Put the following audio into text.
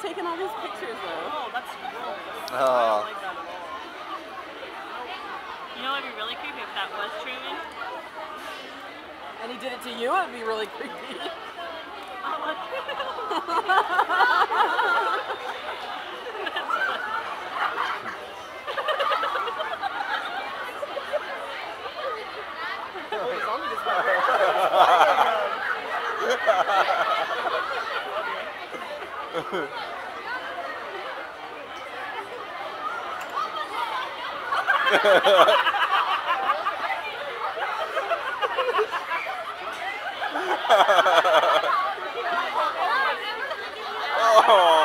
taking all these pictures though. Oh, that's gross. I Oh. don't like that at all. You know, it'd be really creepy if that was Truman. And he did it to you, it'd be really creepy. Oh.